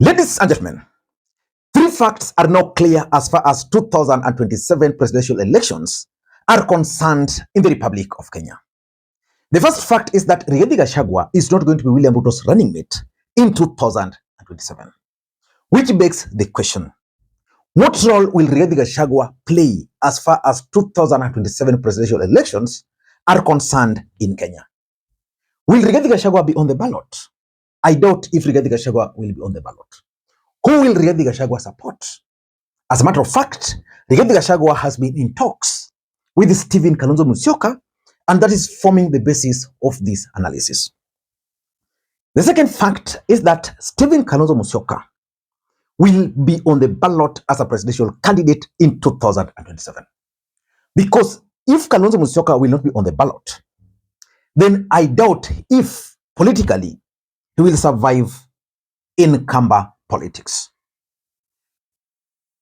Ladies and gentlemen, three facts are now clear as far as 2027 presidential elections are concerned in the Republic of Kenya. The first fact is that Rigathi Gachagua is not going to be William Ruto's running mate in 2027, which begs the question, what role will Rigathi Gachagua play as far as 2027 presidential elections are concerned in Kenya? Will Rigathi Gachagua be on the ballot? I doubt if Rigathi Gachagua will be on the ballot. Who will Rigathi Gachagua support? As a matter of fact, Rigathi Gachagua has been in talks with Stephen Kalonzo Musyoka, and that is forming the basis of this analysis. The second fact is that Stephen Kalonzo Musyoka will be on the ballot as a presidential candidate in 2027. Because if Kalonzo Musyoka will not be on the ballot, then I doubt if politically he will survive in Kamba politics.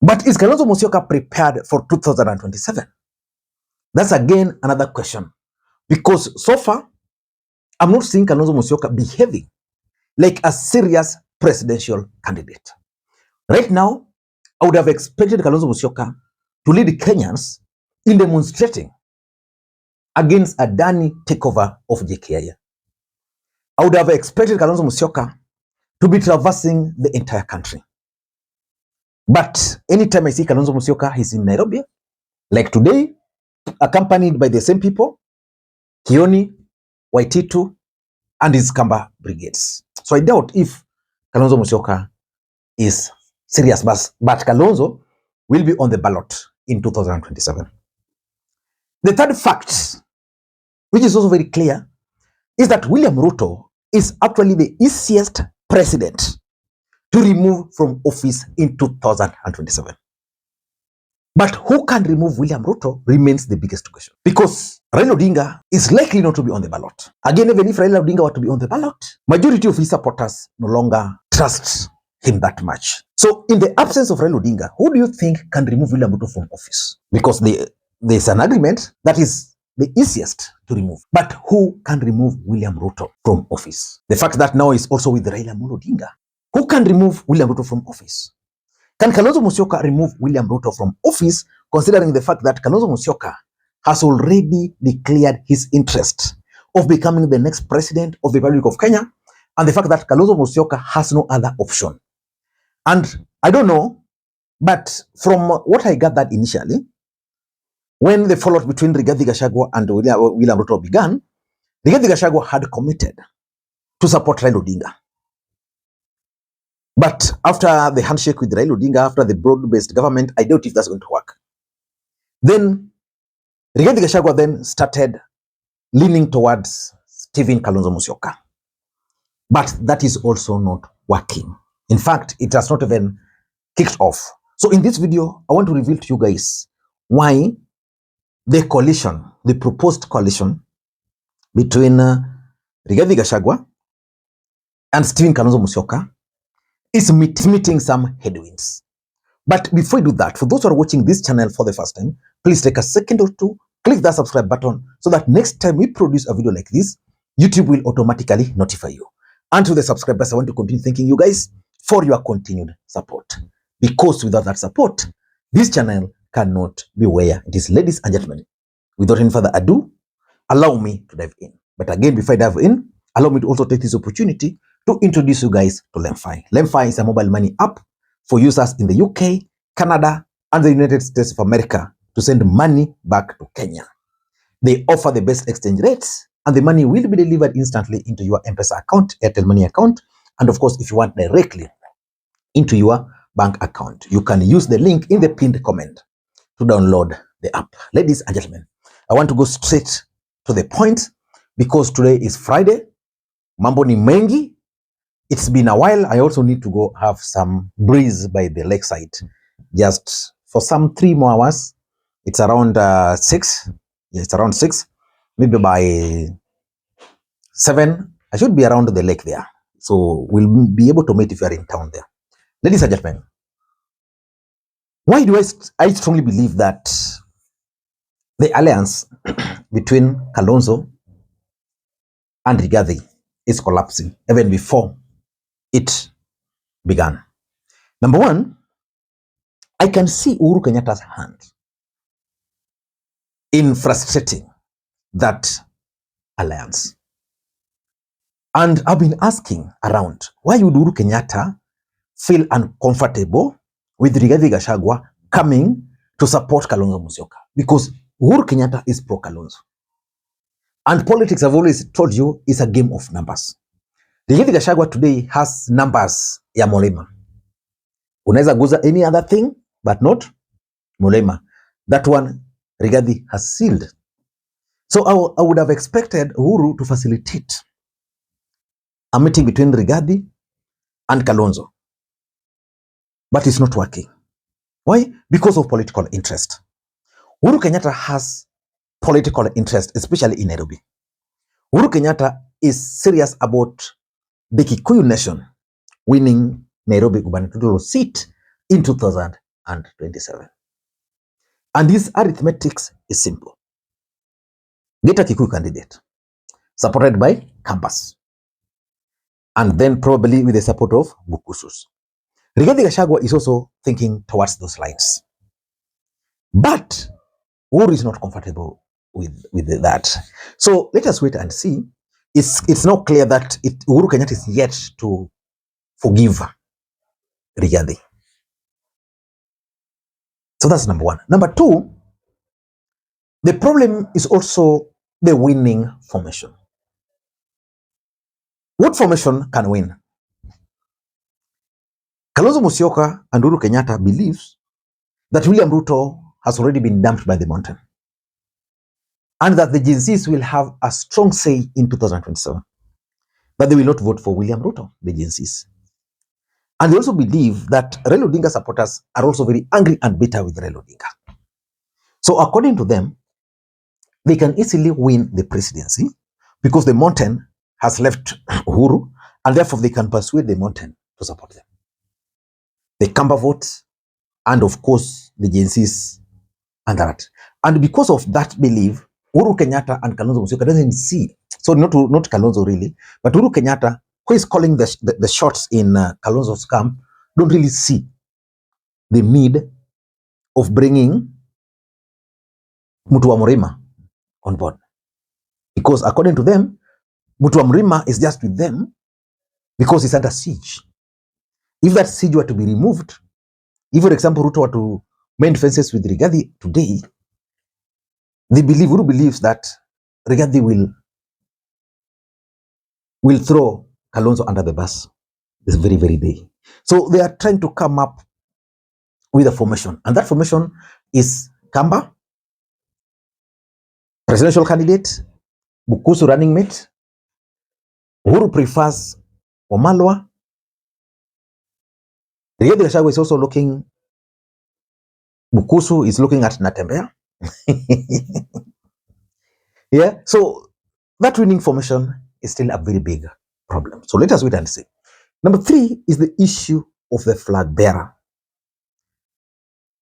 But is Kalonzo Musyoka prepared for 2027? That's again another question. Because so far, I'm not seeing Kalonzo Musyoka behaving like a serious presidential candidate. Right now, I would have expected Kalonzo Musyoka to lead Kenyans in demonstrating against a Adani takeover of JKIA. I would have expected Kalonzo Musyoka to be traversing the entire country. But anytime I see Kalonzo Musyoka, he's in Nairobi, like today, accompanied by the same people, Kioni, Waititu, and his Kamba brigades. So I doubt if Kalonzo Musyoka is serious, but Kalonzo will be on the ballot in 2027. The third fact, which is also very clear, is that William Ruto is actually the easiest president to remove from office in 2027. But who can remove William Ruto remains the biggest question. Because Raila Odinga is likely not to be on the ballot. Again, even if Raila Odinga were to be on the ballot, majority of his supporters no longer trust him that much. So in the absence of Raila Odinga, who do you think can remove William Ruto from office? Because there's an agreement that is the easiest to remove. But who can remove William Ruto from office? The fact that now is also with Raila Odinga. Who can remove William Ruto from office? Can Kalonzo Musyoka remove William Ruto from office, considering the fact that Kalonzo Musyoka has already declared his interest of becoming the next president of the Republic of Kenya, and the fact that Kalonzo Musyoka has no other option? And I don't know, but from what I gathered initially, when the fallout between Rigathi Gachagua and William Ruto began, Rigathi Gachagua had committed to support Raila Odinga. But after the handshake with Raila Odinga, after the broad-based government, I doubt if that's going to work. Then Rigathi Gachagua then started leaning towards Stephen Kalonzo Musyoka. But that is also not working. In fact, it has not even kicked off. So in this video, I want to reveal to you guys why the coalition, the proposed coalition between Rigathi Gachagua and Stephen Kalonzo Musyoka is meeting some headwinds. But before we do that, for those who are watching this channel for the first time, please take a second or two, click that subscribe button so that next time we produce a video like this, YouTube will automatically notify you. And to the subscribers, I want to continue thanking you guys for your continued support. Because without that support, this channel cannot be where it is. Ladies and gentlemen, without any further ado, allow me to dive in. But again, before I dive in, allow me to also take this opportunity to introduce you guys to LemFi. LemFi is a mobile money app for users in the UK, Canada, and the United States of America to send money back to Kenya. They offer the best exchange rates, and the money will be delivered instantly into your Mpesa account, Airtel Money account, and of course, if you want directly into your bank account, you can use the link in the pinned comment to download the app. Ladies and gentlemen, I want to go straight to the point because today is Friday. Mambo ni mengi. It's been a while. I also need to go have some breeze by the lakeside just for some 3 more hours. It's around 6. Yeah, it's around 6. Maybe by 7, I should be around the lake there. So we'll be able to meet if you are in town there. Ladies and gentlemen, why do I strongly believe that the alliance between Kalonzo and Rigathi is collapsing even before it began? Number one, I can see Uhuru Kenyatta's hand in frustrating that alliance. And I've been asking around, why would Uhuru Kenyatta feel uncomfortable with Rigathi Gachagua coming to support Kalonzo Musyoka? Because Uhuru Kenyatta is pro-Kalonzo. And politics, I've always told you, is a game of numbers. Rigathi Gachagua today has numbers ya Mulima. Unaweza guza any other thing, but not Mulima. That one, Rigathi has sealed. So I would have expected Uhuru to facilitate a meeting between Rigathi and Kalonzo. But it's not working. Why? Because of political interest. Uhuru Kenyatta has political interest, especially in Nairobi. Uhuru Kenyatta is serious about the Kikuyu nation winning Nairobi gubernatorial seat in 2027. And his arithmetics is simple. Get a Kikuyu candidate, supported by Campus, and then probably with the support of Bukusus. Rigathi Gachagua is also thinking towards those lines. But Uhuru is not comfortable with that. So let us wait and see. It's not clear that Uhuru Kenyatta is yet to forgive Rigathi. So that's number one. Number two, the problem is also the winning formation. What formation can win? Kalonzo Musyoka and Uhuru Kenyatta believes that William Ruto has already been dumped by the mountain, and that the Gen Zs will have a strong say in 2027. But they will not vote for William Ruto, the Gen Zs. And they also believe that Raila Odinga supporters are also very angry and bitter with Raila Odinga. So according to them, they can easily win the presidency because the mountain has left Uhuru, and therefore they can persuade the mountain to support them. The Kamba votes, and of course the Gen Zs and that. And because of that belief, Uhuru Kenyatta and Kalonzo Musyoka doesn't see, so not Kalonzo really, but Uhuru Kenyatta, who is calling the shots in Kalonzo's camp, don't really see the need of bringing Mutu wa Murima on board. Because according to them, Mutu wa Murima is just with them because it's under siege. If that siege were to be removed, if for example Ruto were to mend fences with Rigathi today, Uhuru believes that Rigathi will throw Kalonzo under the bus this very, very day. So they are trying to come up with a formation. And that formation is Kamba, presidential candidate, Bukusu running mate, Uhuru prefers Wamalwa. Rigathi Gachagua is also looking, Bukusu is looking at Natembeya. Yeah, so that winning formation is still a very big problem. So let us wait and see. Number three is the issue of the flag bearer.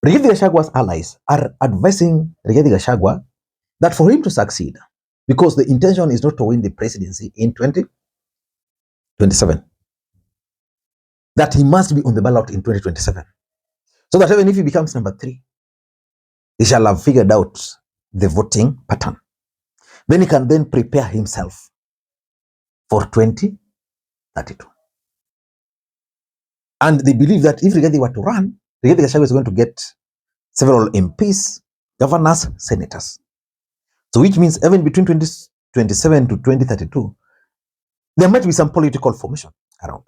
Rigathi Gachagua's allies are advising Rigathi Gachagua that for him to succeed, because the intention is not to win the presidency in 2027, that he must be on the ballot in 2027. So that even if he becomes number three, he shall have figured out the voting pattern. Then he can then prepare himself for 2032. And they believe that if Rigathi were to run, Rigathi Gachagua is going to get several MPs, governors, senators. So which means even between 2027 to 2032, there might be some political formation around.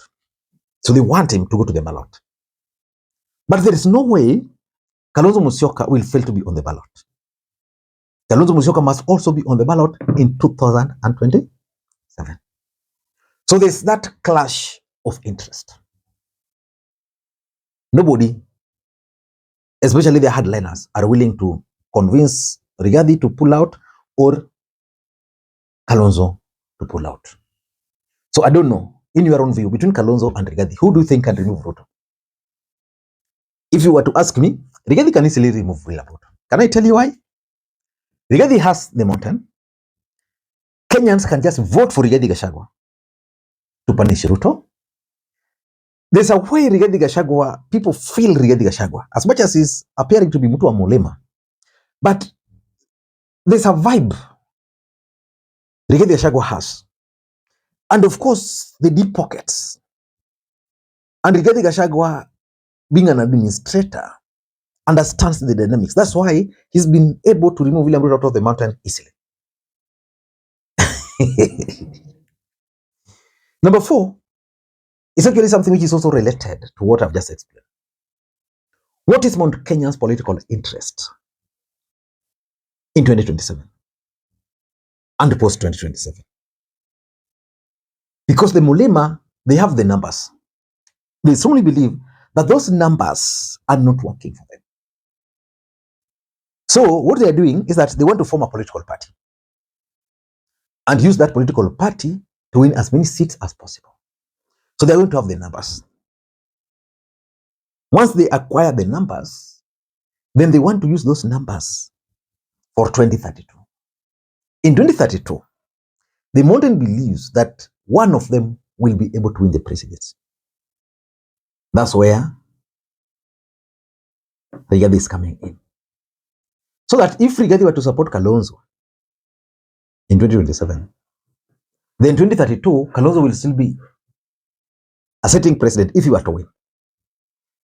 So they want him to go to the ballot. But there is no way Kalonzo Musyoka will fail to be on the ballot. Kalonzo Musyoka must also be on the ballot in 2027. So there's that clash of interest. Nobody, especially the hardliners, are willing to convince Rigathi to pull out or Kalonzo to pull out. So I don't know, in your own view, between Kalonzo and Rigathi, who do you think can remove Ruto? If you were to ask me, Rigathi can easily remove William Ruto. Can I tell you why? Rigathi has the mountain. Kenyans can just vote for Rigathi Gachagua to punish Ruto. There's a way Rigathi Gachagua, people feel Rigathi Gachagua, as much as he's appearing to be mtu wa mulema, but there's a vibe Rigathi Gachagua has. And of course, the deep pockets. And Rigathi Gachagua, being an administrator, understands the dynamics. That's why he's been able to remove William Ruto out of the mountain easily. Number 4 is actually something which is also related to what I've just explained. What is Mount Kenya's political interest in 2027 and post 2027? Because the Mulema, they have the numbers. They strongly believe that those numbers are not working for them. So what they are doing is that they want to form a political party and use that political party to win as many seats as possible. So they're going to have the numbers. Once they acquire the numbers, then they want to use those numbers for 2032. In 2032, the Mountain believes that one of them will be able to win the presidency. That's where Rigathi is coming in. So that if Rigathi were to support Kalonzo in 2027, then 2032, Kalonzo will still be a sitting president if he were to win.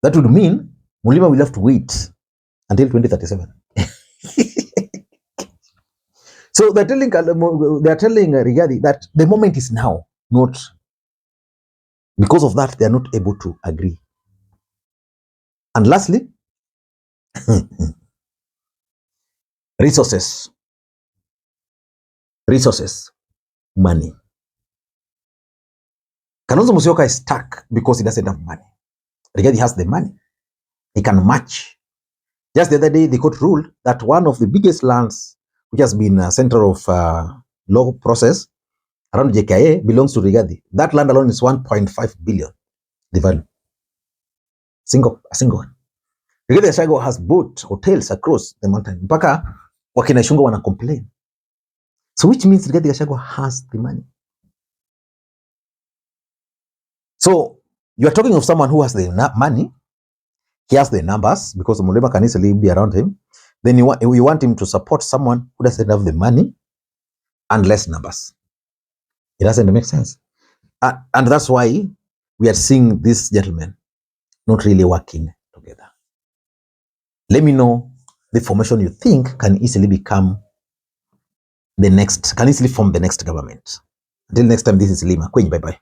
That would mean Mulima will have to wait until 2037. So they're telling Rigathi that the moment is now, not because of that they are not able to agree. And lastly, resources, money. Kalonzo Musyoka is stuck because he doesn't have money. Rigathi has the money. He can match. Just the other day, the court ruled that one of the biggest lands, which has been a center of law process around JKA, belongs to Rigathi. That land alone is 1.5 billion, the value. A single one. Rigathi Gachagua has bought hotels across the mountain. Mpaka wakina Shunga wana complain. So which means Rigathi Gachagua has the money. So you are talking of someone who has the money. He has the numbers because the Mulema can easily be around him. Then you want him to support someone who doesn't have the money and less numbers. It doesn't make sense. And that's why we are seeing these gentlemen not really working together. Let me know the formation you think can easily form the next government. Until next time, this is Lima. Bye-bye.